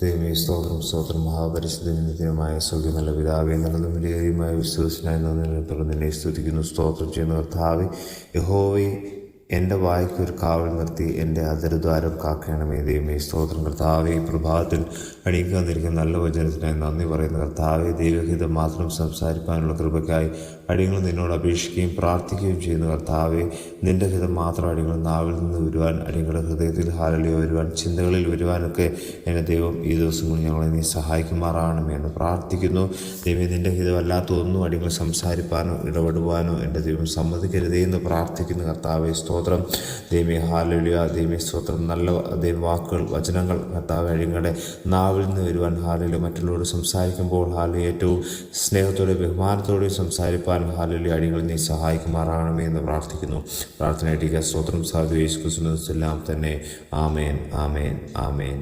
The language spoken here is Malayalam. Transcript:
ദൈവമേ സ്തോത്രം സ്തോത്രം മഹാപരിശുദ്ധമായ സ്വർഗ്ഗ നല്ല പിതാവേ നല്ലതും വിലയേറിയുമായ വിശ്വസനായി തുടർന്ന് നിന്നെ സ്തുതിക്കുന്നു. സ്തോത്രം ചെയ്യുന്ന കർത്താവേ, യഹോവേ എൻ്റെ വായ്ക്ക് ഒരു കാവൽ നിർത്തി എൻ്റെ അധരദ്വാരം കാക്കണമേ. ദൈവമേ സ്തോത്രം കർത്താവേ, ഈ പ്രഭാതത്തിൽ അടിക്ക് വന്നിരിക്കുന്ന നല്ല വചനത്തിനായി നന്ദി പറയുന്ന കർത്താവേ, ദൈവഹിതം മാത്രം സംസാരിക്കാനുള്ള കൃപയ്ക്കായി അടികൾ നിന്നോട് അപേക്ഷിക്കുകയും പ്രാർത്ഥിക്കുകയും ചെയ്യുന്ന കർത്താവേ, നിൻ്റെ ഹിതം മാത്രം അടികൾ നാവിൽ നിന്ന് വരുവാൻ, അടികളുടെ ഹൃദയത്തിൽ ഹാലലിയോ വരുവാൻ, ചിന്തകളിൽ വരുവാനൊക്കെ എൻ്റെ ദൈവം ഈ ദിവസങ്ങളിൽ ഞങ്ങളെ നീ സഹായിക്കുമാറാകണമേ എന്ന് പ്രാർത്ഥിക്കുന്നു. ദൈവം നിൻ്റെ ഹിതമല്ലാത്ത ഒന്നും അടികൾ സംസാരിപ്പാനോ ഇടപെടുവാനോ എൻ്റെ ദൈവം സമ്മതിക്കരുതേ എന്ന് പ്രാർത്ഥിക്കുന്ന കർത്താവേ സ്തോത്രം. ദൈവമേ ഹാലലിയ, ദൈവമേ സ്തോത്രം. നല്ല ദൈവ വാക്കുകൾ വചനങ്ങൾ കർത്താവ് അടിങ്ങളുടെ നാവിൽ നിന്ന് വരുവാൻ ഹാലലിയ, മറ്റുള്ളവരോട് സംസാരിക്കുമ്പോൾ ഹാലലിയ ഏറ്റവും സ്നേഹത്തോടെ ബഹുമാനത്തോടെ സംസാരിപ്പാൻ ഹാലലിയ അടികൾ നീ സഹായിക്കുമാറാകണമേ എന്ന് പ്രാർത്ഥിക്കുന്നു. പ്രാർത്ഥനയായിട്ട് സ്തോത്രം സാധു യേശു ക്രിസ്തുവിനെല്ലാം തന്നെ. ആമേൻ, ആമേൻ, ആമേൻ.